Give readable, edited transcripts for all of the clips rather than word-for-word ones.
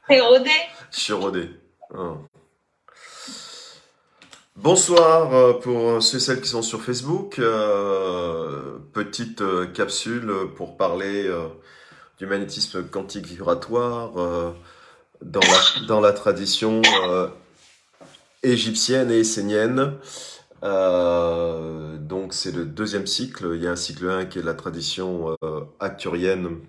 T'es rodé? Je suis rodé. Hein. Bonsoir pour ceux et celles qui sont sur Facebook. Petite capsule pour parler du magnétisme quantique vibratoire dans la tradition égyptienne et essénienne. Donc c'est le deuxième cycle. Il y a un cycle 1 qui est la tradition acturienne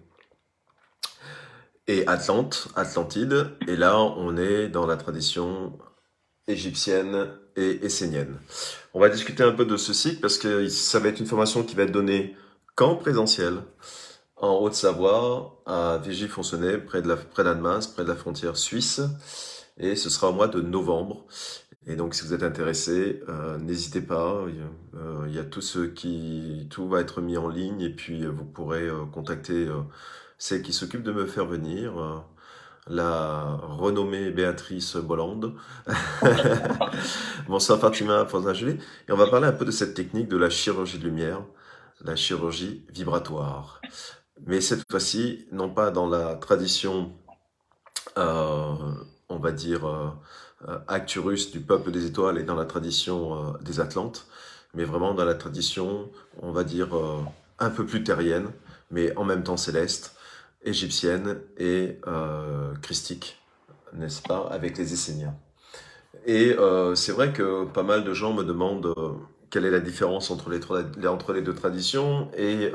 et Atlantide. Et là, on est dans la tradition égyptienne et essénienne. On va discuter un peu de ce cycle parce que ça va être une formation qui va être donnée qu'en présentiel, en Haute-Savoie, à Vigy-Foncenay, près d'Annemasse, près de la frontière suisse. Et ce sera au mois de novembre. Et donc, si vous êtes intéressé, n'hésitez pas. Il y a tout va être mis en ligne et puis vous pourrez contacter celle qui s'occupe de me faire venir, la renommée Béatrice Bolland. Bonsoir Fatima, bonsoir Julie. Et on va parler un peu de cette technique de la chirurgie de lumière, la chirurgie vibratoire. Mais cette fois-ci, non pas dans la tradition, euh, on va dire, Acturus du peuple des étoiles et dans la tradition des Atlantes, mais vraiment dans la tradition, on va dire, un peu plus terrienne, mais en même temps céleste, égyptienne et christique, n'est-ce pas, avec les Esséniens. Et c'est vrai que pas mal de gens me demandent quelle est la différence entre entre les deux traditions. Et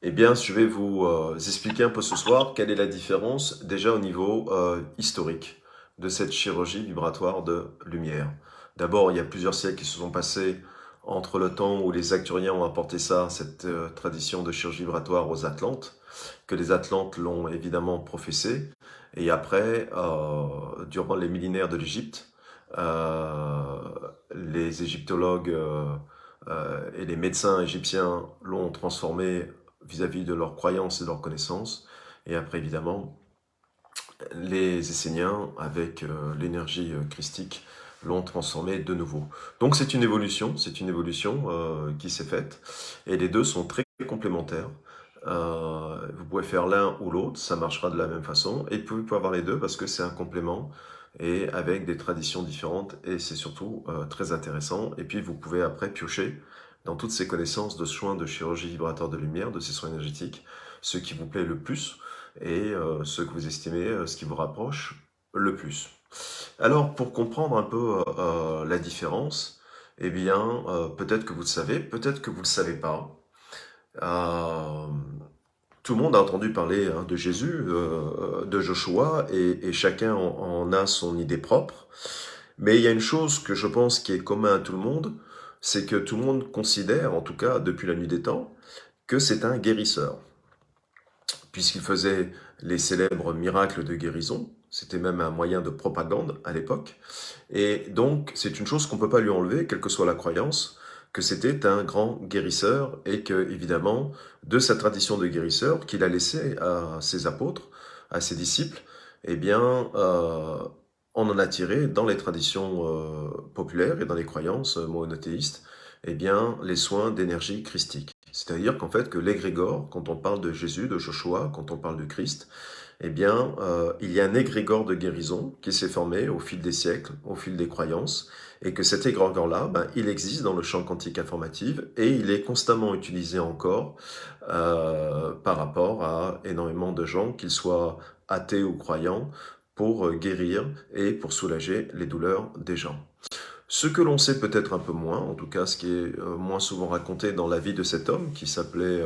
eh bien, je vais vous expliquer un peu ce soir quelle est la différence déjà au niveau historique de cette chirurgie vibratoire de lumière. D'abord, il y a plusieurs siècles qui se sont passés entre le temps où les Acturiens ont apporté ça, cette tradition de chirurgie vibratoire aux Atlantes, que les Atlantes l'ont évidemment professé. Et après, durant les millénaires de l'Égypte, euh, les égyptologues et les médecins égyptiens l'ont transformé vis-à-vis de leurs croyances et de leurs connaissances. Et après, évidemment, les Esséniens, avec l'énergie christique, l'ont transformé de nouveau. Donc c'est une évolution qui s'est faite, et les deux sont très complémentaires. Vous pouvez faire l'un ou l'autre, ça marchera de la même façon, et vous pouvez avoir les deux parce que c'est un complément et avec des traditions différentes, et c'est surtout très intéressant. Et puis vous pouvez après piocher dans toutes ces connaissances de soins de chirurgie vibratoire de lumière, de ces soins énergétiques, ce qui vous plaît le plus et ce que vous estimez, ce qui vous rapproche le plus. Alors, pour comprendre un peu la différence, eh bien, peut-être que vous le savez, peut-être que vous ne le savez pas. Euh, Tout le monde a entendu parler hein, de Jésus, de Joshua, et chacun en a son idée propre. Mais il y a une chose que je pense qui est commun à tout le monde, c'est que tout le monde considère, en tout cas depuis la nuit des temps, que c'est un guérisseur, puisqu'il faisait les célèbres miracles de guérison. C'était même un moyen de propagande à l'époque. Et donc, c'est une chose qu'on ne peut pas lui enlever, quelle que soit la croyance, que c'était un grand guérisseur et que, évidemment, de sa tradition de guérisseur qu'il a laissé à ses apôtres, à ses disciples, eh bien, on en a tiré dans les traditions populaires et dans les croyances monothéistes, eh bien, les soins d'énergie christique. C'est-à-dire qu'en fait, que l'égrégore, quand on parle de Jésus, de Joshua, quand on parle de Christ, eh bien, il y a un égrégore de guérison qui s'est formé au fil des siècles, au fil des croyances, et que cet égrégore-là, ben, il existe dans le champ quantique informatif et il est constamment utilisé encore par rapport à énormément de gens, qu'ils soient athées ou croyants, pour guérir et pour soulager les douleurs des gens. Ce que l'on sait peut-être un peu moins, en tout cas ce qui est moins souvent raconté dans la vie de cet homme qui s'appelait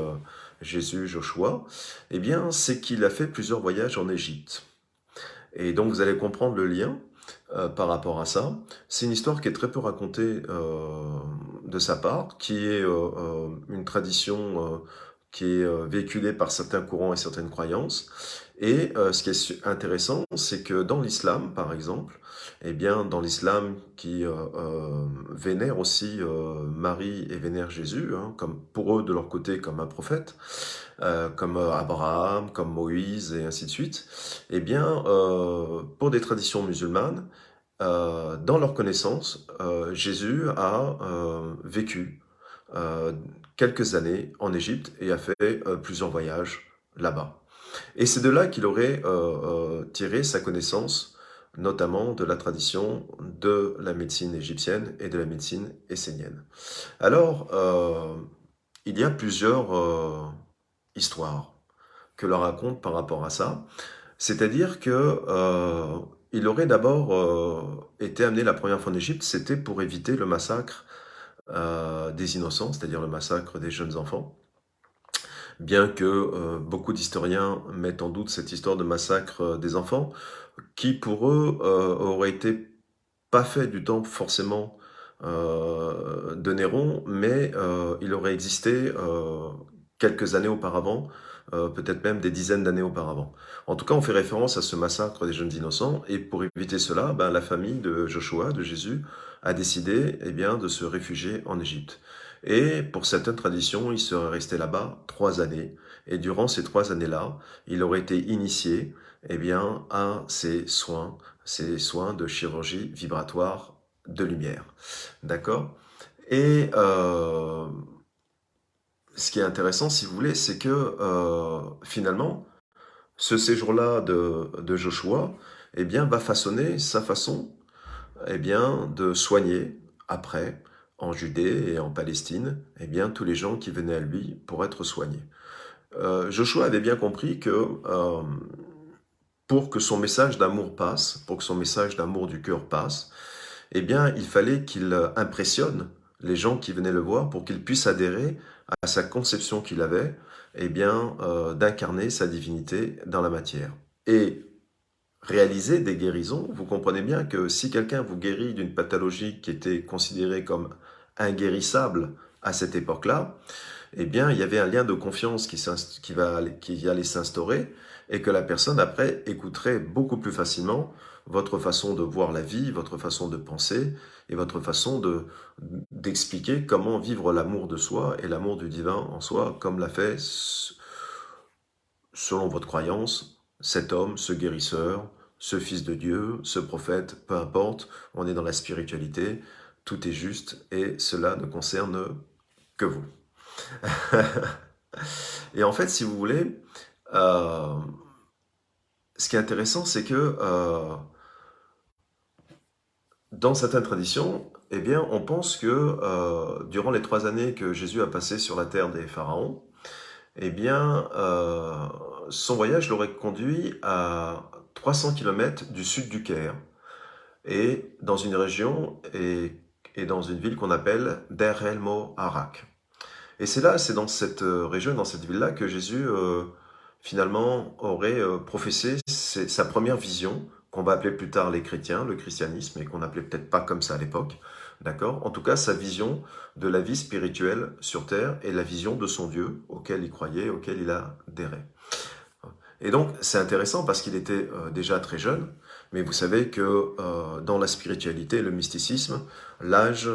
Jésus Joshua, eh bien c'est qu'il a fait plusieurs voyages en Égypte. Et donc vous allez comprendre le lien par rapport à ça. C'est une histoire qui est très peu racontée de sa part, qui est une tradition qui est véhiculée par certains courants et certaines croyances. Et ce qui est intéressant, c'est que dans l'islam, par exemple, eh bien, dans l'islam qui vénère aussi Marie et vénère Jésus, hein, comme pour eux de leur côté comme un prophète, comme Abraham, comme Moïse et ainsi de suite, eh bien, pour des traditions musulmanes, dans leur connaissance, Jésus a vécu euh, quelques années en Égypte et a fait plusieurs voyages là-bas. Et c'est de là qu'il aurait tiré sa connaissance, notamment de la tradition de la médecine égyptienne et de la médecine essénienne. Alors, il y a plusieurs histoires que l'on raconte par rapport à ça. C'est-à-dire que il aurait d'abord été amené la première fois en Égypte, c'était pour éviter le massacre des innocents, c'est-à-dire le massacre des jeunes enfants. Bien que beaucoup d'historiens mettent en doute cette histoire de massacre des enfants, qui pour eux aurait été pas fait du temps forcément de Néron, mais il aurait existé quelques années auparavant, peut-être même des dizaines d'années auparavant. En tout cas, on fait référence à ce massacre des jeunes innocents, et pour éviter cela, ben, la famille de Joshua, de Jésus, a décidé eh bien, de se réfugier en Égypte. Et pour certaines traditions, il serait resté là-bas 3 années, et durant ces 3 années-là, il aurait été initié eh bien, à ces soins de chirurgie vibratoire de lumière. D'accord? Et ce qui est intéressant, si vous voulez, c'est que finalement, ce séjour-là de Joshua, eh bien, va façonner sa façon, eh bien, de soigner après, en Judée et en Palestine, eh bien, tous les gens qui venaient à lui pour être soignés. Joshua avait bien compris que pour que son message d'amour passe, pour que son message d'amour du cœur passe, eh bien, il fallait qu'il impressionne les gens qui venaient le voir pour qu'ils puissent adhérer à sa conception qu'il avait, eh bien, d'incarner sa divinité dans la matière. Et réaliser des guérisons, vous comprenez bien que si quelqu'un vous guérit d'une pathologie qui était considérée comme inguérissable à cette époque-là, eh bien, il y avait un lien de confiance qui allait s'instaurer et que la personne, après, écouterait beaucoup plus facilement votre façon de voir la vie, votre façon de penser et votre façon d'expliquer comment vivre l'amour de soi et l'amour du divin en soi, comme l'a fait, selon votre croyance, cet homme, ce guérisseur, ce fils de Dieu, ce prophète, peu importe, on est dans la spiritualité, tout est juste et cela ne concerne que vous. Et en fait, si vous voulez, euh, ce qui est intéressant, c'est que dans certaines traditions, eh bien, on pense que durant les 3 années que Jésus a passées sur la terre des pharaons, eh bien, son voyage l'aurait conduit à 300 kilomètres du sud du Caire et dans une région et dans une ville qu'on appelle Der El Moharak. Et c'est dans cette région, dans cette ville-là, que Jésus, finalement, aurait professé sa première vision, qu'on va appeler plus tard les chrétiens, le christianisme, et qu'on appelait peut-être pas comme ça à l'époque, d'accord? En tout cas, sa vision de la vie spirituelle sur Terre et la vision de son Dieu, auquel il croyait, auquel il adhérait. Et donc, c'est intéressant parce qu'il était déjà très jeune, mais vous savez que dans la spiritualité, le mysticisme, l'âge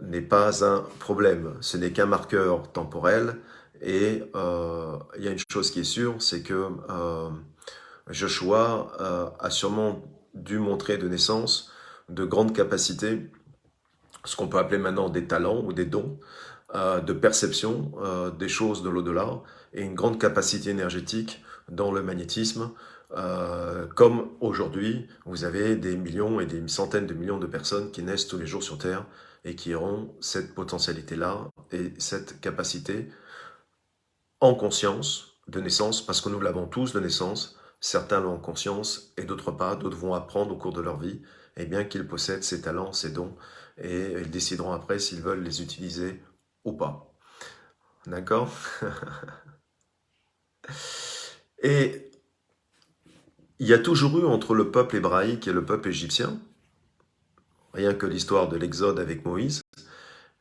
n'est pas un problème, ce n'est qu'un marqueur temporel. Et il y a une chose qui est sûre, c'est que Joshua a sûrement dû montrer de naissance de grandes capacités, ce qu'on peut appeler maintenant des talents ou des dons, de perception des choses de l'au-delà, et une grande capacité énergétique dans le magnétisme. Comme aujourd'hui, vous avez des millions et des centaines de millions de personnes qui naissent tous les jours sur Terre et qui auront cette potentialité-là et cette capacité en conscience de naissance, parce que nous l'avons tous de naissance, certains l'ont en conscience et d'autres pas, d'autres vont apprendre au cours de leur vie, et bien qu'ils possèdent ces talents, ces dons, et ils décideront après s'ils veulent les utiliser ou pas. D'accord? Et il y a toujours eu entre le peuple hébraïque et le peuple égyptien, rien que l'histoire de l'Exode avec Moïse,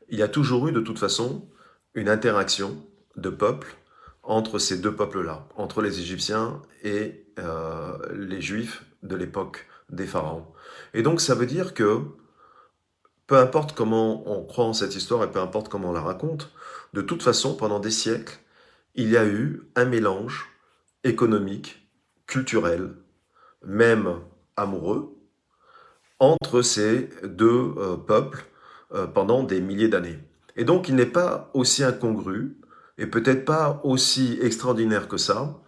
il y a toujours eu de toute façon une interaction de peuples entre ces deux peuples-là, entre les Égyptiens et les Juifs de l'époque des pharaons. Et donc ça veut dire que peu importe comment on croit en cette histoire et peu importe comment on la raconte, de toute façon, pendant des siècles, il y a eu un mélange économique, culturel, même amoureux, entre ces deux peuples pendant des milliers d'années. Et donc il n'est pas aussi incongru, et peut-être pas aussi extraordinaire que ça,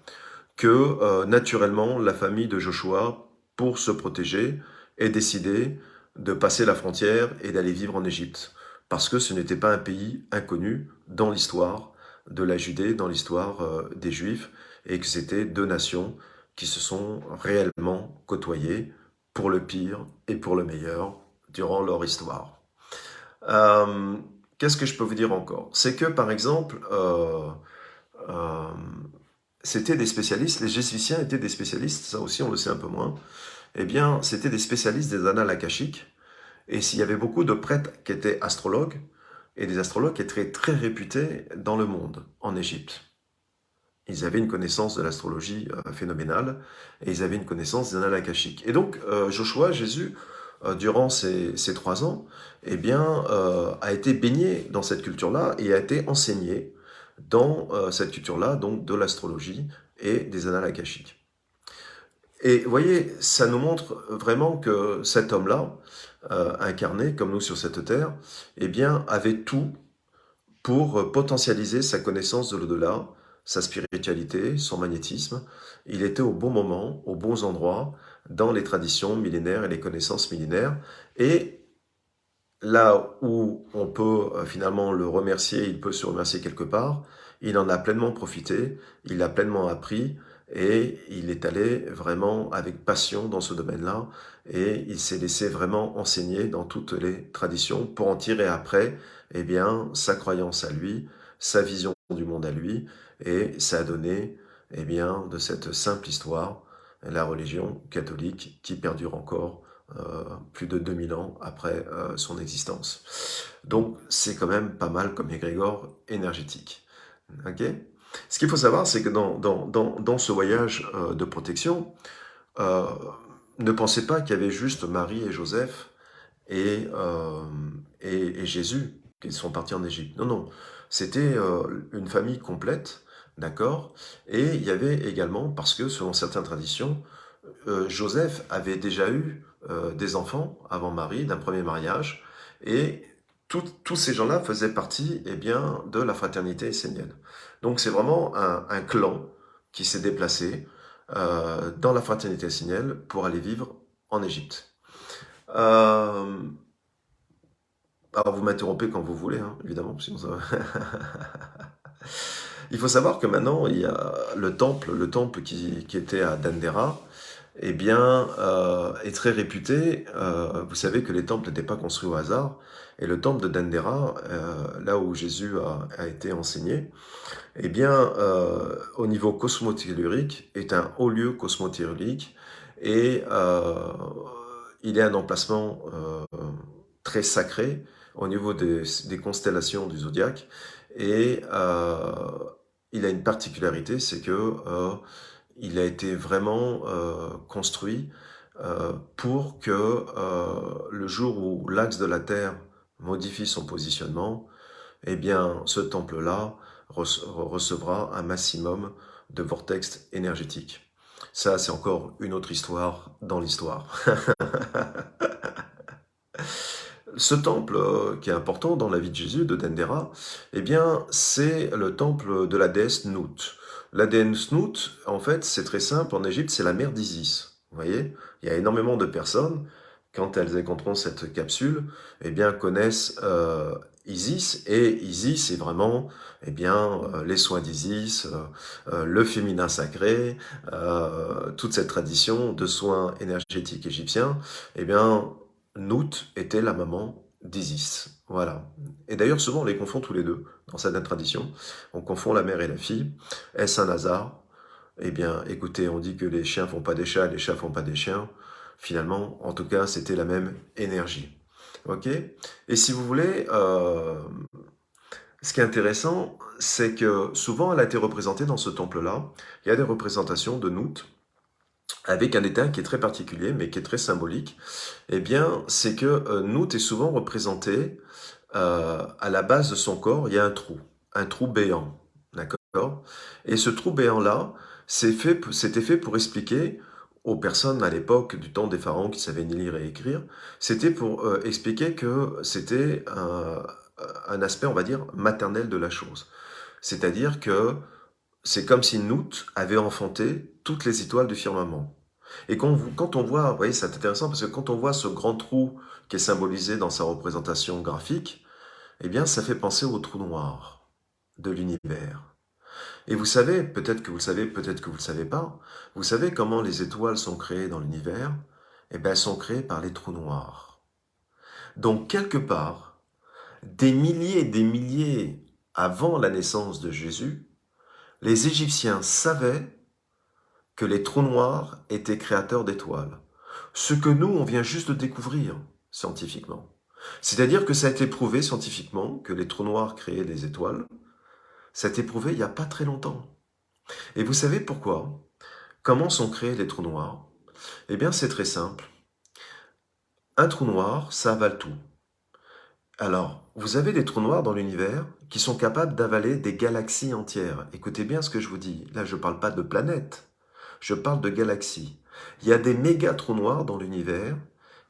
que naturellement la famille de Joshua, pour se protéger, ait décidé de passer la frontière et d'aller vivre en Égypte. Parce que ce n'était pas un pays inconnu dans l'histoire de la Judée, dans l'histoire des Juifs, et que c'était deux nations qui se sont réellement côtoyées pour le pire et pour le meilleur durant leur histoire. Euh, Qu'est-ce que je peux vous dire encore? C'est que, par exemple, euh, c'était des spécialistes, les Jésuitiens étaient des spécialistes, ça aussi on le sait un peu moins, eh bien, c'était des spécialistes des annales akashiques, et s'il y avait beaucoup de prêtres qui étaient astrologues, et des astrologues qui étaient très réputés dans le monde, en Égypte. Ils avaient une connaissance de l'astrologie phénoménale, et ils avaient une connaissance des annales akashiques. Et donc, Joshua, Jésus, durant ces 3 ans, eh bien, a été baigné dans cette culture-là et a été enseigné dans cette culture-là, donc de l'astrologie et des annales akashiques. Et vous voyez, ça nous montre vraiment que cet homme-là, incarné comme nous sur cette terre, eh bien, avait tout pour potentialiser sa connaissance de l'au-delà, sa spiritualité, son magnétisme. Il était au bon moment, aux bons endroits, dans les traditions millénaires et les connaissances millénaires. Et là où on peut finalement le remercier, il peut se remercier quelque part, il en a pleinement profité, il a pleinement appris et il est allé vraiment avec passion dans ce domaine-là et il s'est laissé vraiment enseigner dans toutes les traditions pour en tirer après, eh bien, sa croyance à lui, sa vision du monde à lui et ça a donné, eh bien, de cette simple histoire, la religion catholique qui perdure encore plus de 2000 ans après son existence. Donc c'est quand même pas mal comme égrégore énergétique. Ok. Ce qu'il faut savoir, c'est que dans ce voyage de protection, euh, ne pensez pas qu'il y avait juste Marie et Joseph et, euh, et Jésus qui sont partis en Égypte. Non, non, c'était une famille complète, d'accord. Et il y avait également, parce que selon certaines traditions, Joseph avait déjà eu des enfants avant Marie, d'un premier mariage, et tous ces gens-là faisaient partie eh bien, de la fraternité essénienne. Donc c'est vraiment un clan qui s'est déplacé dans la fraternité essénienne pour aller vivre en Égypte. Euh, alors vous m'interrompez quand vous voulez, hein, évidemment. Sinon ça... Il faut savoir que maintenant, il y a le temple qui était à Dendera, eh bien, est très réputé. Vous savez que les temples n'étaient pas construits au hasard. Et le temple de Dendera, là où Jésus a été enseigné, eh bien, au niveau cosmotellurique, est un haut lieu cosmotellurique et il est un emplacement très sacré au niveau des constellations du zodiaque. Et il a une particularité, c'est que il a été vraiment construit pour que le jour où l'axe de la Terre modifie son positionnement, eh bien, ce temple-là recevra un maximum de vortex énergétiques. Ça, c'est encore une autre histoire dans l'histoire. Ce temple qui est important dans la vie de Jésus, de Dendera, eh bien, c'est le temple de la déesse Nout. La déesse Nout, en fait, c'est très simple. En Égypte, c'est la mère d'Isis. Vous voyez, il y a énormément de personnes, quand elles écouteront cette capsule, eh bien, connaissent Isis. Et Isis, c'est vraiment, eh bien, les soins d'Isis, le féminin sacré, toute cette tradition de soins énergétiques égyptiens. Eh bien, Nout était la maman d'Isis. Voilà. Et d'ailleurs, souvent, on les confond tous les deux dans certaines traditions. On confond la mère et la fille. Est-ce un hasard? Eh bien, écoutez, on dit que les chiens font pas des chats, les chats font pas des chiens. Finalement, en tout cas, c'était la même énergie. Ok? Et si vous voulez, ce qui est intéressant, c'est que souvent, elle a été représentée dans ce temple-là. Il y a des représentations de Nout avec un détail qui est très particulier, mais qui est très symbolique, eh bien, c'est que Nout est souvent représenté à la base de son corps, il y a un trou béant, d'accord? Et ce trou béant-là, c'était fait pour expliquer aux personnes à l'époque du temps des pharaons qui savaient ni lire et écrire, c'était pour expliquer que c'était un aspect, on va dire, maternel de la chose. C'est-à-dire que c'est comme si Nout avait enfanté toutes les étoiles du firmament. Et quand on voit, vous voyez, c'est intéressant parce que quand on voit ce grand trou qui est symbolisé dans sa représentation graphique, eh bien, ça fait penser au trou noir de l'univers. Et vous savez, peut-être que vous le savez, peut-être que vous ne le savez pas, vous savez comment les étoiles sont créées dans l'univers? Eh bien, elles sont créées par les trous noirs. Donc, quelque part, des milliers et des milliers avant la naissance de Jésus, les Égyptiens savaient que les trous noirs étaient créateurs d'étoiles. Ce que nous, on vient juste de découvrir scientifiquement. C'est-à-dire que ça a été prouvé scientifiquement que les trous noirs créaient des étoiles. Ça a été prouvé il n'y a pas très longtemps. Et vous savez pourquoi? Comment sont créés les trous noirs? Eh bien, c'est très simple. Un trou noir, ça avale tout. Alors, vous avez des trous noirs dans l'univers qui sont capables d'avaler des galaxies entières. Écoutez bien ce que je vous dis. Là, je ne parle pas de planètes. Je parle de galaxies. Il y a des méga trous noirs dans l'univers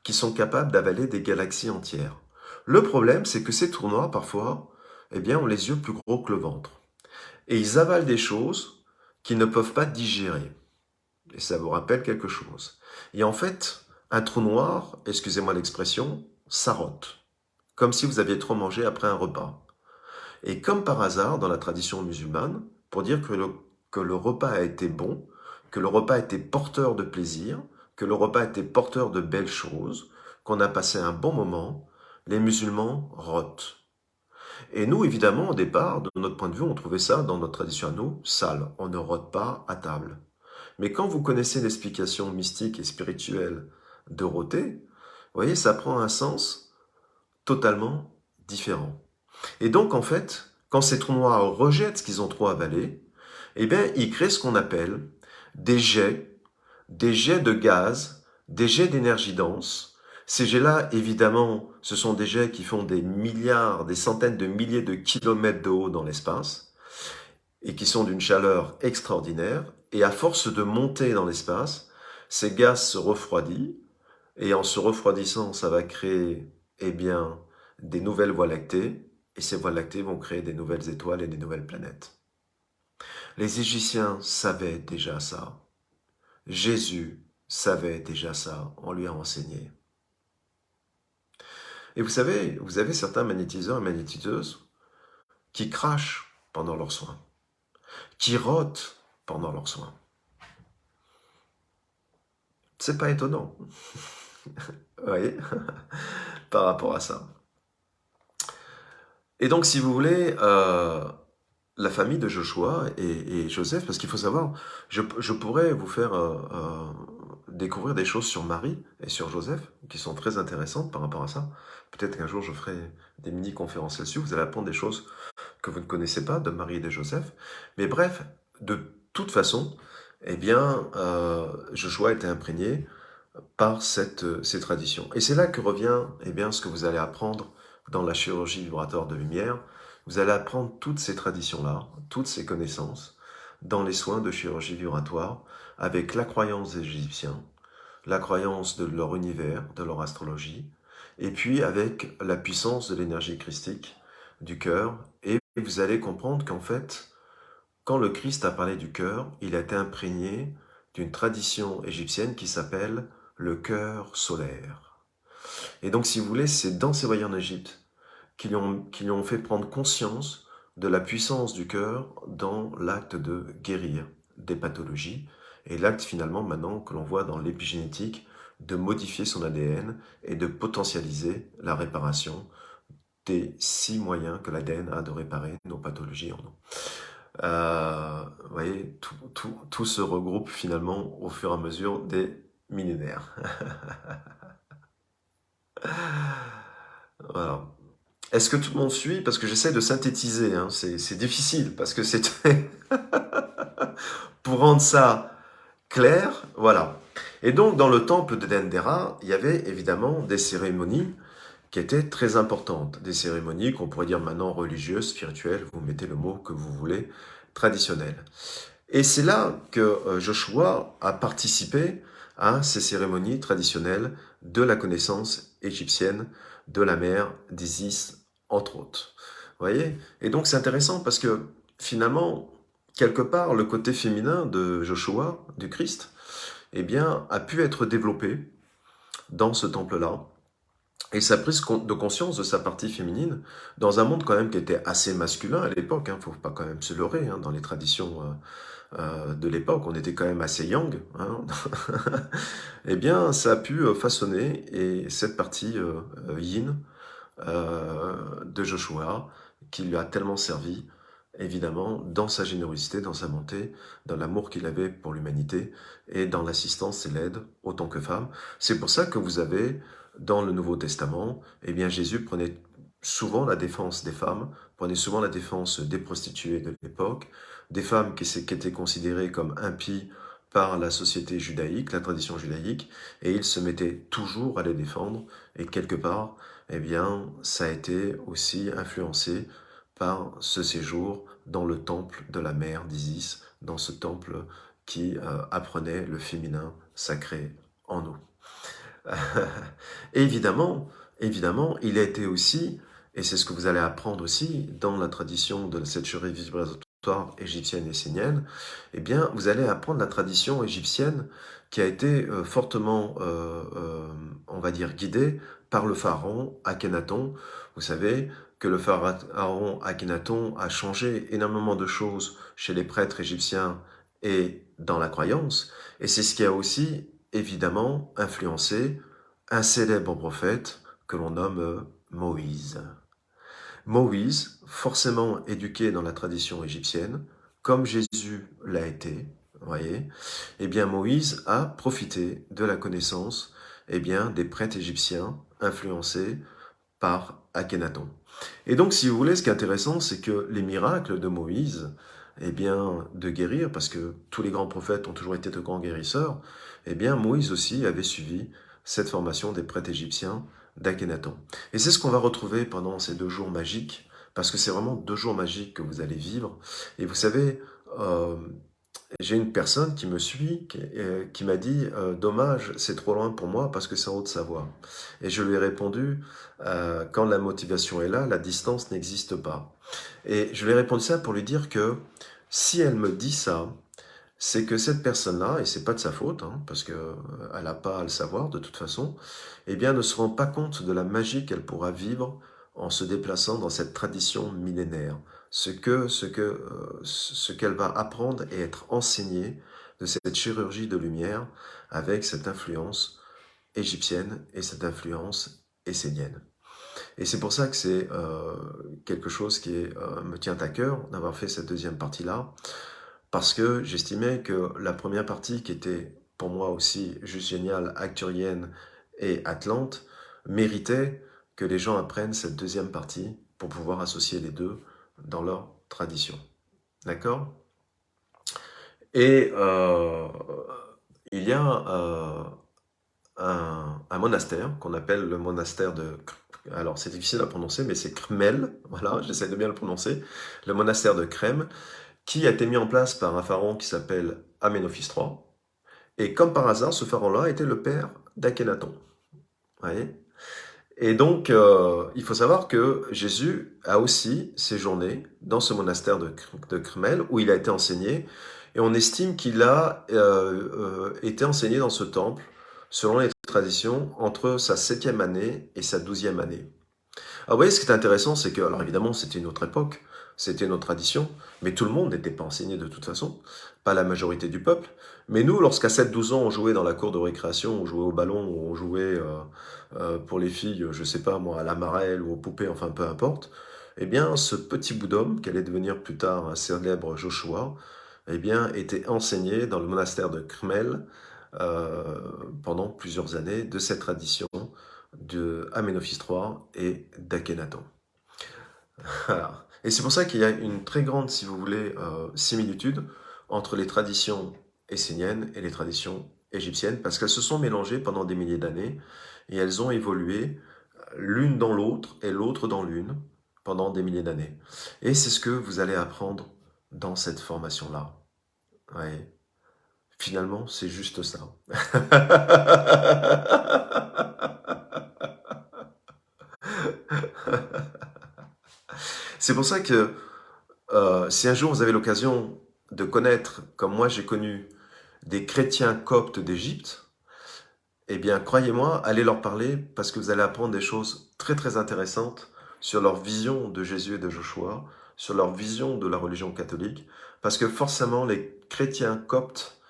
qui sont capables d'avaler des galaxies entières. Le problème, c'est que ces trous noirs, parfois, eh bien, ont les yeux plus gros que le ventre. Et ils avalent des choses qu'ils ne peuvent pas digérer. Et ça vous rappelle quelque chose. Et en fait, un trou noir, excusez-moi l'expression, ça rote. Comme si vous aviez trop mangé après un repas. Et comme par hasard, dans la tradition musulmane, pour dire que le repas a été bon, que le repas a été porteur de plaisir, que le repas a été porteur de belles choses, qu'on a passé un bon moment, les musulmans rotent. Et nous, évidemment, au départ, de notre point de vue, on trouvait ça, dans notre tradition à nous, sale. On ne rote pas à table. Mais quand vous connaissez l'explication mystique et spirituelle de roter, vous voyez, ça prend un sens totalement différent. Et donc, en fait, quand ces trous noirs rejettent ce qu'ils ont trop avalé, eh bien, ils créent ce qu'on appelle des jets de gaz, des jets d'énergie dense. Ces jets-là, évidemment, ce sont des jets qui font des milliards, des centaines de milliers de kilomètres de haut dans l'espace et qui sont d'une chaleur extraordinaire. Et à force de monter dans l'espace, ces gaz se refroidissent et en se refroidissant, ça va créer, eh bien, des nouvelles voies lactées et ces voies lactées vont créer des nouvelles étoiles et des nouvelles planètes. Les Égyptiens savaient déjà ça. Jésus savait déjà ça, on lui a enseigné. Et vous savez, vous avez certains magnétiseurs et magnétiseuses qui crachent pendant leurs soins, qui rotent pendant leurs soins. C'est pas étonnant, vous voyez, par rapport à ça. Et donc, si vous voulez, la famille de Joshua et Joseph, parce qu'il faut savoir, je pourrais vous faire découvrir des choses sur Marie et sur Joseph qui sont très intéressantes par rapport à ça. Peut-être qu'un jour je ferai des mini-conférences là-dessus, vous allez apprendre des choses que vous ne connaissez pas de Marie et de Joseph. Mais bref, de toute façon, eh bien, Joshua était imprégné par ces traditions. Et c'est là que revient eh bien, ce que vous allez apprendre dans la chirurgie vibratoire de lumière. Vous allez apprendre toutes ces traditions-là, toutes ces connaissances, dans les soins de chirurgie vibratoire, avec la croyance des Égyptiens, la croyance de leur univers, de leur astrologie, et puis avec la puissance de l'énergie christique du cœur. Et vous allez comprendre qu'en fait, quand le Christ a parlé du cœur, il a été imprégné d'une tradition égyptienne qui s'appelle le cœur solaire. Et donc, si vous voulez, c'est dans ces voyages en Égypte qui lui ont fait prendre conscience de la puissance du cœur dans l'acte de guérir des pathologies et l'acte finalement maintenant que l'on voit dans l'épigénétique de modifier son ADN et de potentialiser la réparation des 6 moyens que l'ADN a de réparer nos pathologies en nous. Vous voyez, tout se regroupe finalement au fur et à mesure des millénaires. Voilà. Est-ce que tout le monde suit? Parce que j'essaie de synthétiser, hein. C'est difficile, parce que c'est très... Pour rendre ça clair, voilà. Et donc, dans le temple de Dendera, il y avait évidemment des cérémonies qui étaient très importantes. Des cérémonies qu'on pourrait dire maintenant religieuses, spirituelles, vous mettez le mot que vous voulez, traditionnelles. Et c'est là que Joshua a participé à ces cérémonies traditionnelles de la connaissance égyptienne de la mère d'Isis, entre autres. Vous voyez? Et donc c'est intéressant parce que finalement, quelque part, le côté féminin de Joshua, du Christ, eh bien, a pu être développé dans ce temple-là. Et sa prise de conscience de sa partie féminine, dans un monde quand même qui était assez masculin à l'époque, faut pas quand même se leurrer, dans les traditions de l'époque, on était quand même assez yang, eh bien, ça a pu façonner et cette partie yin de Joshua, qui lui a tellement servi, évidemment, dans sa générosité, dans sa bonté, dans l'amour qu'il avait pour l'humanité et dans l'assistance et l'aide autant que femme. C'est pour ça que vous avez, dans le Nouveau Testament, eh bien, Jésus prenait souvent la défense des femmes, prenait souvent la défense des prostituées de l'époque, des femmes qui étaient considérées comme impies par la société judaïque, la tradition judaïque, et il se mettait toujours à les défendre, et quelque part, eh bien, ça a été aussi influencé par ce séjour dans le temple de la mère d'Isis, dans ce temple qui apprenait le féminin sacré en nous. Et évidemment, il a été aussi, et c'est ce que vous allez apprendre aussi dans la tradition de cette chirurgie vibratoire égyptienne et essénienne, eh bien, vous allez apprendre la tradition égyptienne qui a été fortement, on va dire, guidée par le pharaon Akhenaton. Vous savez que le pharaon Akhenaton a changé énormément de choses chez les prêtres égyptiens et dans la croyance, et c'est ce qui a aussi évidemment influencé un célèbre prophète que l'on nomme Moïse. Moïse, forcément éduqué dans la tradition égyptienne, comme Jésus l'a été, voyez, eh bien Moïse a profité de la connaissance des prêtres égyptiens influencés par Akhenaton. Et donc, si vous voulez, ce qui est intéressant, c'est que les miracles de Moïse, de guérir, parce que tous les grands prophètes ont toujours été de grands guérisseurs, Moïse aussi avait suivi cette formation des prêtres égyptiens d'Akhenaton. Et c'est ce qu'on va retrouver pendant ces 2 jours magiques, parce que c'est vraiment 2 jours magiques que vous allez vivre. Et vous savez, euh, j'ai une personne qui me suit, qui m'a dit dommage, c'est trop loin pour moi parce que c'est en Haute-Savoie. Et je lui ai répondu quand la motivation est là, la distance n'existe pas. Et je lui ai répondu ça pour lui dire que si elle me dit ça, c'est que cette personne-là, et c'est pas de sa faute, parce que elle n'a pas à le savoir de toute façon, ne se rend pas compte de la magie qu'elle pourra vivre en se déplaçant dans cette tradition millénaire. Ce qu'elle va apprendre et être enseignée de cette chirurgie de lumière avec cette influence égyptienne et cette influence essénienne. Et c'est pour ça que c'est quelque chose me tient à cœur d'avoir fait cette deuxième partie-là, parce que j'estimais que la première partie, qui était pour moi aussi juste géniale, acturienne et atlante, méritait que les gens apprennent cette deuxième partie pour pouvoir associer les deux dans leur tradition. D'accord? Et il y a un monastère qu'on appelle le monastère de... Alors c'est difficile à prononcer, mais c'est Krmel, voilà, j'essaie de bien le prononcer, le monastère de Krem, qui a été mis en place par un pharaon qui s'appelle Amenophis III. Et comme par hasard, ce pharaon-là était le père d'Akhenaton. Vous voyez? Et donc, il faut savoir que Jésus a aussi séjourné dans ce monastère de Krmel, où il a été enseigné, et on estime qu'il a été enseigné dans ce temple, selon les traditions, entre sa 7e année et sa 12e année. Ah, vous voyez, ce qui est intéressant, c'est que, alors évidemment, c'était une autre époque, c'était notre tradition, mais tout le monde n'était pas enseigné de toute façon, pas la majorité du peuple. Mais nous, lorsqu'à 7-12 ans, on jouait dans la cour de récréation, on jouait au ballon, on jouait pour les filles, je sais pas moi, à la marelle ou aux poupées, enfin peu importe, ce petit bout d'homme, qui allait devenir plus tard un célèbre Joshua, était enseigné dans le monastère de Krmel euh, pendant plusieurs années de cette tradition de Amenophis III et d'Akhenaton. Voilà. Et c'est pour ça qu'il y a une très grande, si vous voulez, similitude entre les traditions esséniennes et les traditions égyptiennes, parce qu'elles se sont mélangées pendant des milliers d'années, et elles ont évolué l'une dans l'autre et l'autre dans l'une pendant des milliers d'années. Et c'est ce que vous allez apprendre dans cette formation-là. Ouais. Finalement, c'est juste ça. C'est pour ça que si un jour vous avez l'occasion de connaître, comme moi j'ai connu, des chrétiens coptes d'Égypte, eh bien, croyez-moi, allez leur parler parce que vous allez apprendre des choses très très intéressantes sur leur vision de Jésus et de Joshua, sur leur vision de la religion catholique, parce que forcément les chrétiens coptes,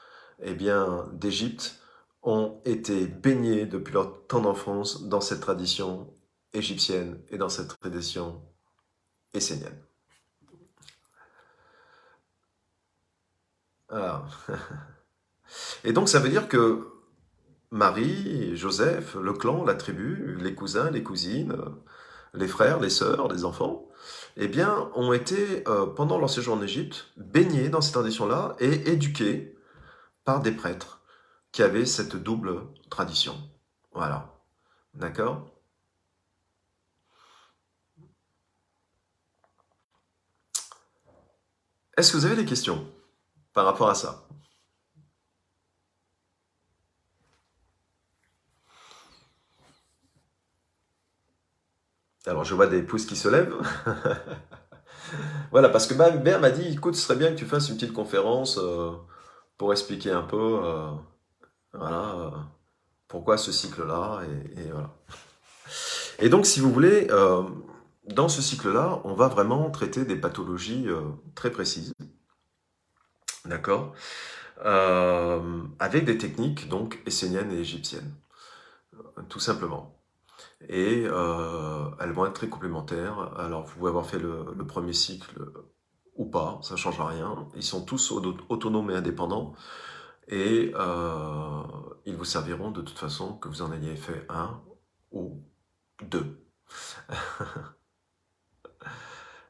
eh bien, d'Égypte ont été baignés depuis leur temps d'enfance dans cette tradition égyptienne et dans cette tradition essénienne. Voilà. Et donc ça veut dire que Marie, Joseph, le clan, la tribu, les cousins, les cousines, les frères, les sœurs, les enfants, eh bien, ont été, pendant leur séjour en Égypte, baignés dans cette tradition-là et éduqués par des prêtres qui avaient cette double tradition. Voilà. D'accord? Est-ce que vous avez des questions par rapport à ça? Alors, je vois des pouces qui se lèvent. Voilà, parce que ma mère m'a dit, écoute, ce serait bien que tu fasses une petite conférence pour expliquer un peu, voilà, pourquoi ce cycle-là, et voilà. Et donc, si vous voulez, dans ce cycle-là, on va vraiment traiter des pathologies très précises, d'accord? Avec des techniques, donc, esséniennes et égyptiennes, tout simplement. Et elles vont être très complémentaires. Alors, vous pouvez avoir fait le premier cycle ou pas, ça ne changera rien. Ils sont tous autonomes et indépendants. Et ils vous serviront de toute façon que vous en ayez fait un ou deux.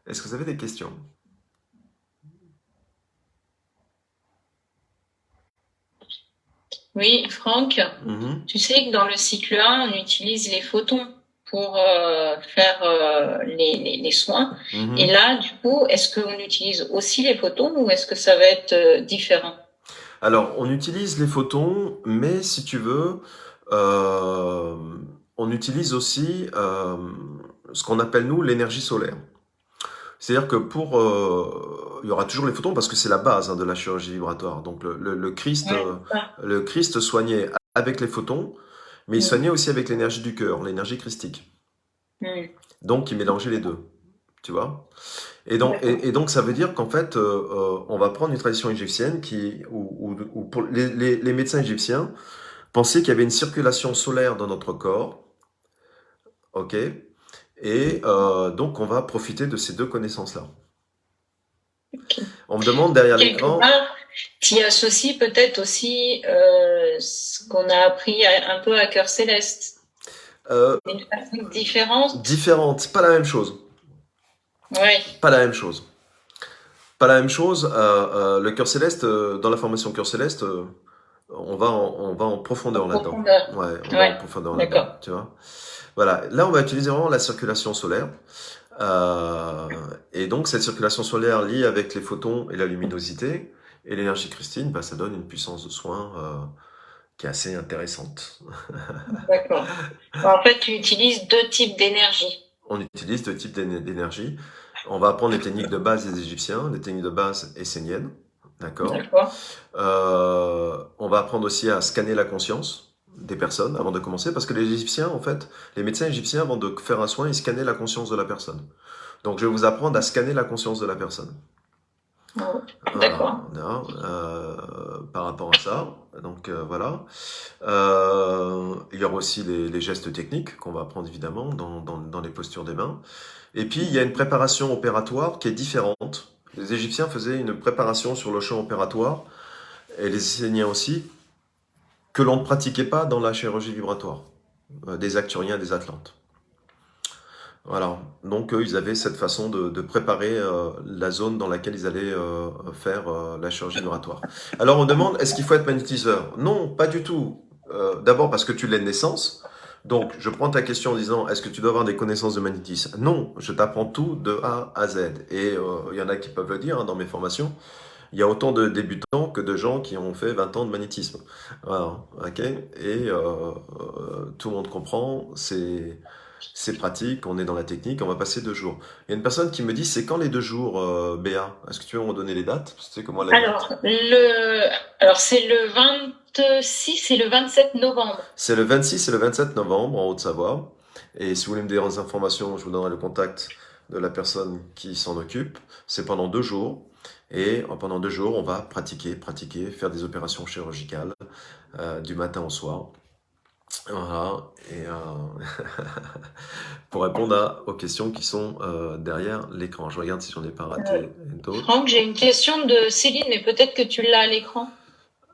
Est-ce que vous avez des questions? Oui, Franck, Mhm, tu sais que dans le cycle 1, on utilise les photons pour faire les soins. Et mhm. là, du coup, est-ce qu'on utilise aussi les photons ou est-ce que ça va être différent? Alors, on utilise les photons, mais si tu veux, euh, on utilise aussi ce qu'on appelle nous l'énergie solaire. C'est-à-dire que il y aura toujours les photons parce que c'est la base hein, de la chirurgie vibratoire. Donc Ouais, ça. Le Christ soignait avec les photons, mais il Mm, soignait aussi avec l'énergie du cœur, l'énergie christique. mm, Donc il mélangeait les deux, tu vois. d'accord. Et donc ça veut dire qu'en fait, on va prendre une tradition égyptienne où pour les médecins égyptiens pensaient qu'il y avait une circulation solaire dans notre corps, ok? Et donc on va profiter de ces deux connaissances-là. Ok. On me demande derrière Quelque l'écran. part, tu y associes peut-être aussi ce qu'on a appris un peu à Cœur Céleste. Euh, Une façon différente. Différente, pas la même chose. Ouais, Pas la même chose. Pas la même chose. Le cœur céleste, dans la formation cœur céleste, on va en en profondeur là-dedans. profondeur. Ouais, on va en Ouais, profondeur là-dedans, d'accord. tu vois. Voilà, là on va utiliser vraiment la circulation solaire. Euh, et donc cette circulation solaire liée avec les photons et la luminosité et l'énergie christine, bah, ça donne une puissance de soin qui est assez intéressante. D'accord. En fait, tu utilises deux types d'énergie. On utilise deux types d'énergie. On va apprendre les techniques de base des Égyptiens, les techniques de base esséniennes, d'accord? D'accord. On va apprendre aussi à scanner la conscience des personnes avant de commencer, parce que les Égyptiens, en fait, les médecins égyptiens, avant de faire un soin, ils scannaient la conscience de la personne. Donc, je vais vous apprendre à scanner la conscience de la personne. Oh, Voilà, d'accord. par rapport à ça. Donc, voilà. Il y aura aussi les gestes techniques qu'on va apprendre évidemment dans les postures des mains. Et puis, il y a une préparation opératoire qui est différente. Les Égyptiens faisaient une préparation sur le champ opératoire, et les Esséniens aussi, que l'on ne pratiquait pas dans la chirurgie vibratoire, des Acturiens, des Atlantes. Voilà. Donc, eux, ils avaient cette façon de préparer la zone dans laquelle ils allaient faire la chirurgie vibratoire. Alors, on demande, est-ce qu'il faut être magnétiseur? Non, pas du tout. D'abord parce que tu l'es de naissance. Donc, je prends ta question en disant, est-ce que tu dois avoir des connaissances de magnétisme? Non, je t'apprends tout de A à Z. Et il y en a qui peuvent le dire hein, dans mes formations. Il y a autant de débutants que de gens qui ont fait 20 ans de magnétisme. Voilà, ok. Et tout le monde comprend. c'est pratique, on est dans la technique, on va passer 2 jours. Il y a une personne qui me dit, c'est quand les 2 jours, Béa? Est-ce que tu veux me redonner les dates? Parce que tu sais que moi, la date. Alors c'est le 26 et le 27 novembre. C'est le 26 et le 27 novembre en Haute-Savoie. Et si vous voulez me donner des informations, je vous donnerai le contact de la personne qui s'en occupe. C'est pendant 2 jours. Et pendant 2 jours, on va pratiquer, faire des opérations chirurgicales du matin au soir. Voilà. Et pour répondre aux questions qui sont derrière l'écran. Je regarde si j'en ai pas raté d'autres. Franck, j'ai une question de Céline, mais peut-être que tu l'as à l'écran.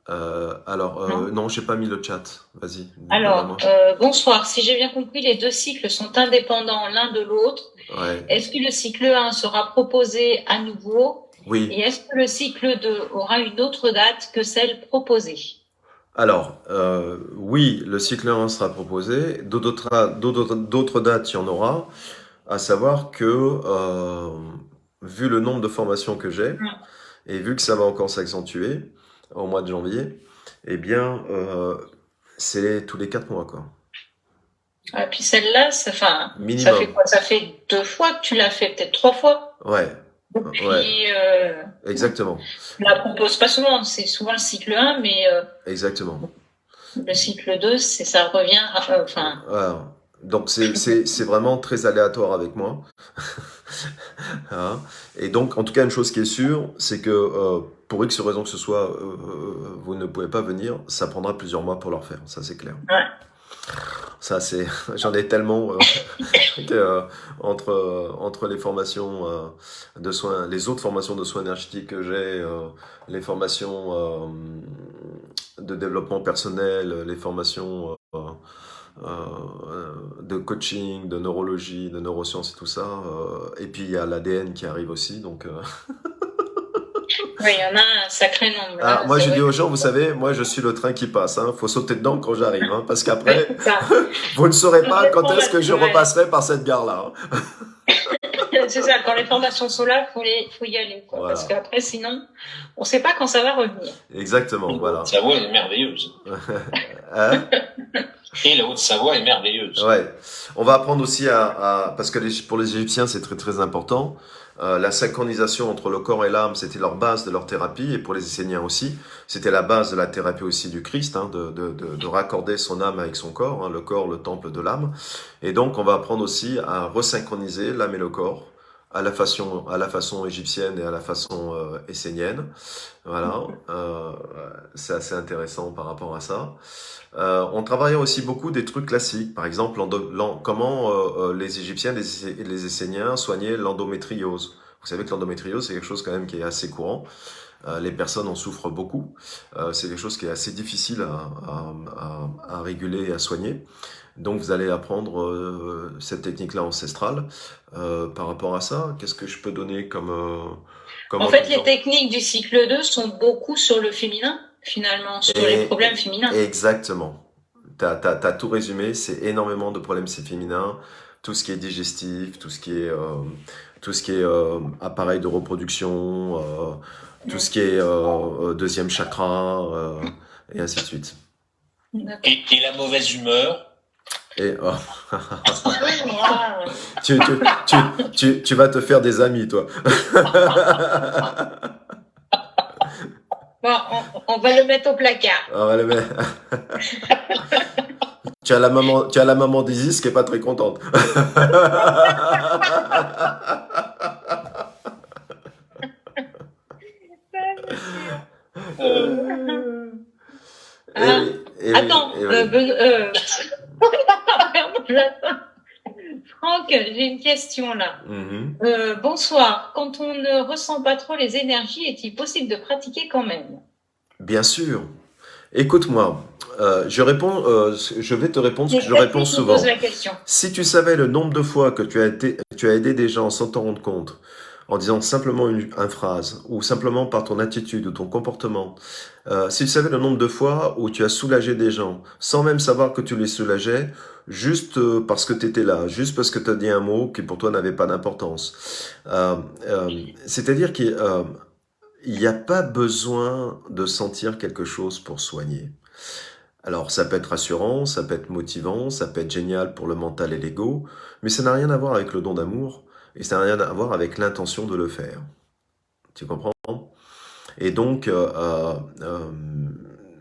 Non, j'ai pas mis le chat. Vas-y. Alors, bonsoir. Si j'ai bien compris, les 2 cycles sont indépendants l'un de l'autre. Ouais. Est-ce que le cycle 1 sera proposé à nouveau? Oui. Et est-ce que le cycle 2 aura une autre date que celle proposée? Alors, oui, le cycle 1 sera proposé. D'autres dates, il y en aura. À savoir que, vu le nombre de formations que j'ai, et vu que ça va encore s'accentuer au mois de janvier, eh bien, c'est tous les 4 mois, quoi. Et puis celle-là, ça Minimum. fait quoi? Ça fait 2 fois que tu l'as fait, peut-être 3 fois? Ouais. Depuis, ouais. Exactement. Je la propose pas souvent, c'est souvent le cycle 1, mais Exactement. le cycle 2, ça revient. Voilà. Donc c'est vraiment très aléatoire avec moi. Hein. Et donc, en tout cas, une chose qui est sûre, c'est que pour X raison que ce soit, vous ne pouvez pas venir, ça prendra plusieurs mois pour le refaire, ça c'est clair. Ouais. Ça c'est, j'en ai tellement que, entre les formations de soins, les autres formations de soins énergétiques que j'ai, les formations de développement personnel, les formations de coaching, de neurologie, de neurosciences et tout ça. Et puis il y a l'ADN qui arrive aussi, donc. Oui, il y en a un sacré nombre. Ah, moi, je dis aux gens, vous savez, moi, je suis le train qui passe. Hein. Faut sauter dedans quand j'arrive, hein, parce qu'après, vous ne saurez pas quand est-ce que je repasserai par cette gare-là. Hein. C'est ça, quand les formations sont là, faut y aller, quoi, voilà. Parce qu'après, sinon, on ne sait pas quand ça va revenir. Exactement, voilà. La Haute-Savoie est merveilleuse. Hein? Et la Haute-Savoie est merveilleuse. Ouais. On va apprendre aussi parce que pour les Égyptiens, c'est très très important. La synchronisation entre le corps et l'âme, c'était leur base de leur thérapie, et pour les Esséniens aussi, c'était la base de la thérapie aussi du Christ, hein, de raccorder son âme avec son corps, hein, le corps, le temple de l'âme. Et donc, on va apprendre aussi à resynchroniser l'âme et le corps à la façon égyptienne et à la façon essénienne. Voilà, c'est assez intéressant par rapport à ça. On travaille aussi beaucoup des trucs classiques, par exemple comment les Égyptiens et les Esséniens soignaient l'endométriose. Vous savez que l'endométriose, c'est quelque chose quand même qui est assez courant. Les personnes en souffrent beaucoup. C'est quelque chose qui est assez difficile à réguler et à soigner. Donc vous allez apprendre cette technique-là ancestrale. Par rapport à ça, qu'est-ce que je peux donner comme en fait, les techniques du cycle 2 sont beaucoup sur le féminin, finalement, sur les problèmes féminins. Exactement. T'as tout résumé, c'est énormément de problèmes féminins, tout ce qui est digestif, tout ce qui est appareil de reproduction, tout ce qui est deuxième chakra, et ainsi de suite. Et la mauvaise humeur. Et tu vas te faire des amis, toi. Bon, on va le mettre au placard. On va le mettre. Tu as la maman d'Isis qui est pas très contente. Attends, Franck, j'ai une question là. Bonsoir. Quand on ne ressent pas trop les énergies, est-il possible de pratiquer quand même? Bien sûr. Écoute-moi, je vais te répondre ce que je réponds souvent. Pose la question. Si tu savais le nombre de fois que tu as aidé des gens sans t'en rendre compte, en disant simplement une phrase, ou simplement par ton attitude ou ton comportement, si tu savais le nombre de fois où tu as soulagé des gens, sans même savoir que tu les soulageais, juste parce que tu étais là, juste parce que tu as dit un mot qui pour toi n'avait pas d'importance. C'est-à-dire qu'il n'y a pas besoin de sentir quelque chose pour soigner. Alors, ça peut être rassurant, ça peut être motivant, ça peut être génial pour le mental et l'ego, mais ça n'a rien à voir avec le don d'amour et ça n'a rien à voir avec l'intention de le faire. Tu comprends? Et donc,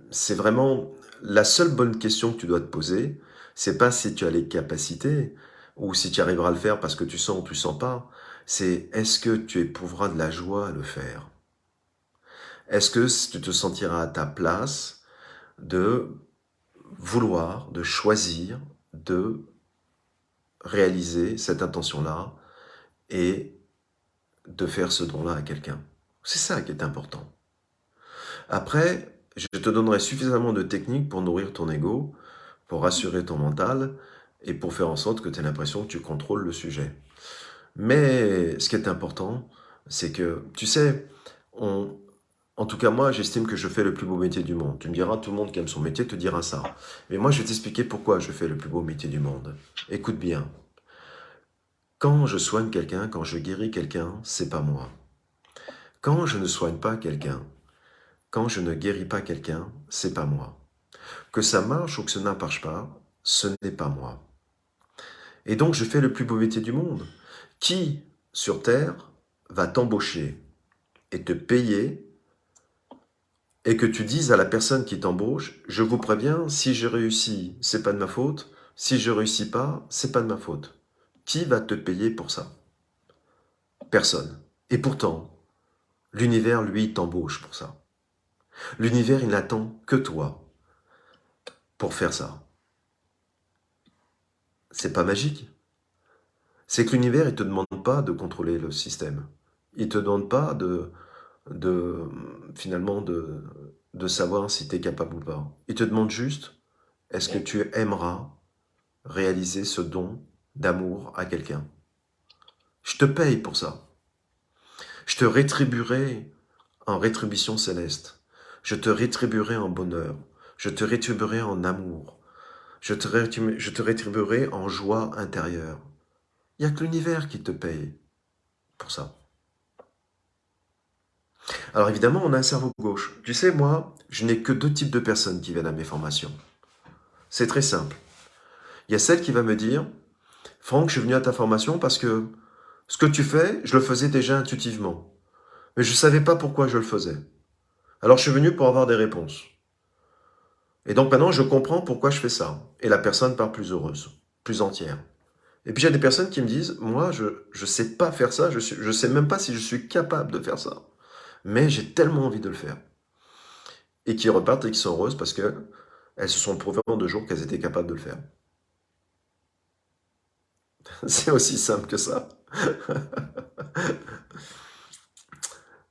c'est vraiment la seule bonne question que tu dois te poser, c'est pas si tu as les capacités ou si tu arriveras à le faire parce que tu sens ou tu sens pas, c'est est-ce que tu éprouveras de la joie à le faire? Est-ce que tu te sentiras à ta place de vouloir, de choisir, de réaliser cette intention-là et de faire ce don-là à quelqu'un? C'est ça qui est important. Après, je te donnerai suffisamment de techniques pour nourrir ton ego, pour rassurer ton mental et pour faire en sorte que tu aies l'impression que tu contrôles le sujet. Mais ce qui est important, c'est que, tu sais, en tout cas moi, j'estime que je fais le plus beau métier du monde. Tu me diras, tout le monde qui aime son métier te dira ça. Mais moi, je vais t'expliquer pourquoi je fais le plus beau métier du monde. Écoute bien. Quand je soigne quelqu'un, quand je guéris quelqu'un, c'est pas moi. Quand je ne soigne pas quelqu'un, quand je ne guéris pas quelqu'un, c'est pas moi. Que ça marche ou que ça ne marche pas, ce n'est pas moi. Et donc, je fais le plus beau métier du monde. Qui, sur Terre, va t'embaucher et te payer et que tu dises à la personne qui t'embauche, je vous préviens, si je réussis, c'est pas de ma faute. Si je réussis pas, c'est pas de ma faute. Qui va te payer pour ça? Personne. Et pourtant, l'univers, lui, t'embauche pour ça. L'univers, il n'attend que toi pour faire ça. C'est pas magique. C'est que l'univers, il te demande pas de contrôler le système. Il te demande pas de finalement, de savoir si tu es capable ou pas. Il te demande juste, est-ce que tu aimeras réaliser ce don d'amour à quelqu'un? Je te paye pour ça. Je te rétribuerai en rétribution céleste. Je te rétribuerai en bonheur. Je te rétribuerai en amour. Je te rétribuerai en joie intérieure. Il n'y a que l'univers qui te paye pour ça. Alors évidemment, on a un cerveau gauche. Tu sais, moi, je n'ai que 2 types de personnes qui viennent à mes formations. C'est très simple. Il y a celle qui va me dire, Franck, je suis venu à ta formation parce que ce que tu fais, je le faisais déjà intuitivement. Mais je ne savais pas pourquoi je le faisais. Alors je suis venu pour avoir des réponses. Et donc maintenant, je comprends pourquoi je fais ça. Et la personne part plus heureuse, plus entière. Et puis il y a des personnes qui me disent, moi, je ne sais pas faire ça, je ne sais même pas si je suis capable de faire ça. Mais j'ai tellement envie de le faire. Et qui repartent et qui sont heureuses parce que elles se sont prouvées en 2 jours qu'elles étaient capables de le faire. C'est aussi simple que ça.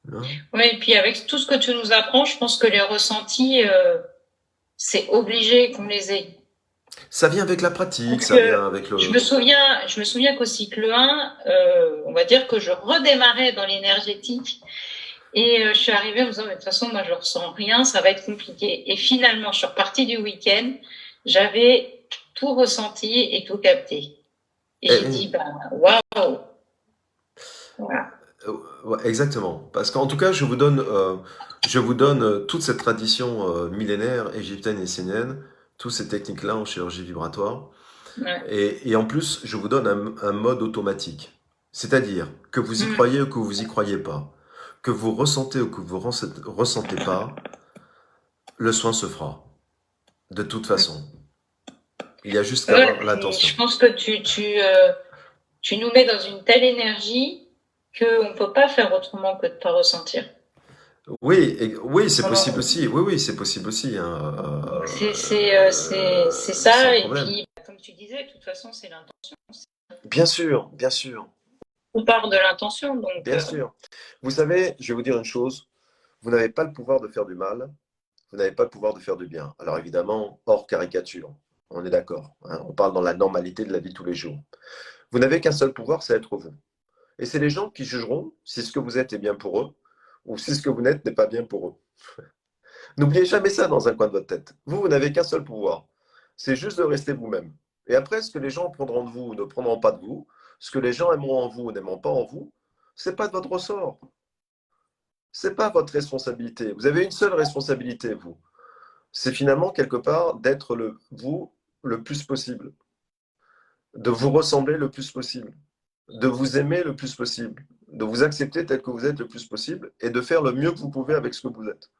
Non? Oui, et puis avec tout ce que tu nous apprends, je pense que les ressentis, c'est obligé qu'on les ait. Ça vient avec la pratique, Donc, ça vient avec le... je me souviens qu'au cycle 1, on va dire que je redémarrais dans l'énergétique et je suis arrivée en me disant, de toute façon, moi, je ressens rien, ça va être compliqué. Et finalement, je suis repartie du week-end, j'avais tout ressenti et tout capté. Et j'ai dit, waouh! Voilà. Ouais, exactement. Parce qu'en tout cas, je vous donne toute cette tradition millénaire égyptienne et essénienne, toutes ces techniques-là en chirurgie vibratoire. Ouais. Et en plus, je vous donne un mode automatique. C'est-à-dire que vous y croyez ou que vous y croyez pas, que vous ressentez ou que vous ressentez pas, le soin se fera. De toute façon. Il y a juste qu'à avoir l'intention. Je pense que tu nous mets dans une telle énergie qu'on ne peut pas faire autrement que de pas ressentir. Oui, c'est possible aussi. Oui, c'est possible aussi. Hein. C'est ça. Et puis, comme tu disais, de toute façon, c'est l'intention. Bien sûr, bien sûr. On part de l'intention, donc. Bien sûr. Vous savez, je vais vous dire une chose. Vous n'avez pas le pouvoir de faire du mal. Vous n'avez pas le pouvoir de faire du bien. Alors évidemment, hors caricature. On est d'accord. Hein, on parle dans la normalité de la vie de tous les jours. Vous n'avez qu'un seul pouvoir, c'est être vous. Et c'est les gens qui jugeront si ce que vous êtes est bien pour eux ou si ce que vous n'êtes n'est pas bien pour eux. N'oubliez jamais ça dans un coin de votre tête. Vous n'avez qu'un seul pouvoir. C'est juste de rester vous-même. Et après, ce que les gens prendront de vous ou ne prendront pas de vous, ce que les gens aimeront en vous ou n'aimeront pas en vous, ce n'est pas de votre ressort. Ce n'est pas votre responsabilité. Vous avez une seule responsabilité, vous. c'est finalement quelque part d'être vous le plus possible, de vous ressembler le plus possible, de vous aimer le plus possible, de vous accepter tel que vous êtes le plus possible et de faire le mieux que vous pouvez avec ce que vous êtes.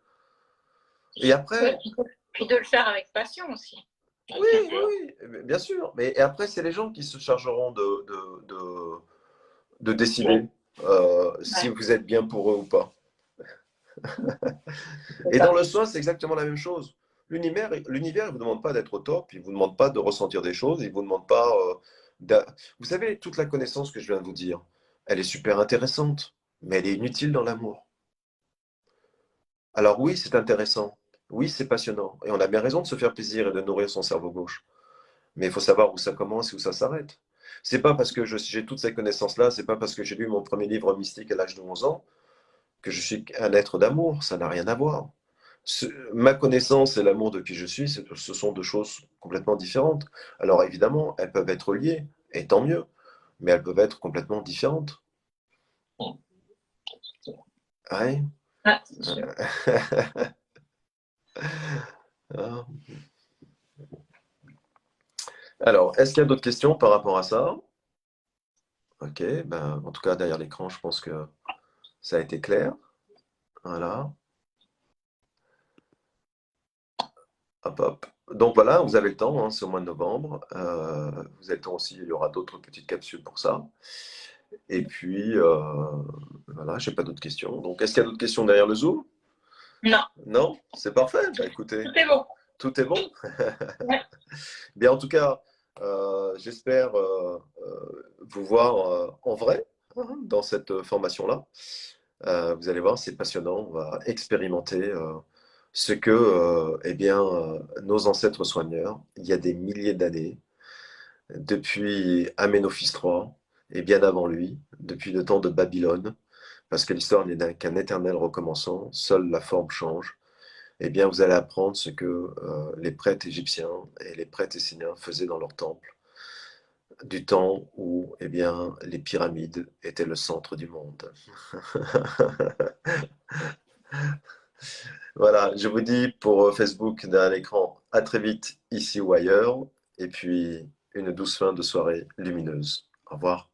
Et après... Puis de le faire avec passion aussi. Oui, oui, oui, bien sûr. Mais et après, c'est les gens qui se chargeront de décider si vous êtes bien pour eux ou pas. Et dans le soin, c'est exactement la même chose. L'univers, il ne vous demande pas d'être au top, il ne vous demande pas de ressentir des choses, il ne vous demande pas... Vous savez, toute la connaissance que je viens de vous dire, elle est super intéressante, mais elle est inutile dans l'amour. Alors oui, c'est intéressant. Oui, c'est passionnant. Et on a bien raison de se faire plaisir et de nourrir son cerveau gauche. Mais il faut savoir où ça commence et où ça s'arrête. C'est pas parce que j'ai toutes ces connaissances-là, c'est pas parce que j'ai lu mon premier livre mystique à l'âge de 11 ans que je suis un être d'amour. Ça n'a rien à voir. Ma connaissance et l'amour de qui je suis, ce sont deux choses complètement différentes. Alors évidemment, elles peuvent être liées, et tant mieux, mais elles peuvent être complètement différentes. Ouais. Ah, c'est sûr. Alors, est-ce qu'il y a d'autres questions par rapport à ça? Ok, ben, en tout cas, derrière l'écran, je pense que ça a été clair. Voilà. Hop, hop. Donc voilà, vous avez le temps, hein, c'est au mois de novembre. Vous avez le temps aussi, il y aura d'autres petites capsules pour ça. Et puis, voilà, je n'ai pas d'autres questions. Donc, est-ce qu'il y a d'autres questions derrière le Zoom? Non. Non? C'est parfait. Bah, écoutez, tout est bon. Tout est bon. Ouais. Bien, en tout cas, j'espère vous voir en vrai hein, dans cette formation-là. Vous allez voir, c'est passionnant. On va expérimenter ce que eh bien, nos ancêtres soigneurs, il y a des milliers d'années, depuis Aménophis III, et bien avant lui, depuis le temps de Babylone, parce que l'histoire n'est qu'un éternel recommencement, seule la forme change, eh bien, vous allez apprendre ce que les prêtres égyptiens et les prêtres esséniens faisaient dans leur temple, du temps où eh bien, les pyramides étaient le centre du monde. Voilà, je vous dis pour Facebook derrière l'écran, à très vite ici ou ailleurs, et puis une douce fin de soirée lumineuse. Au revoir.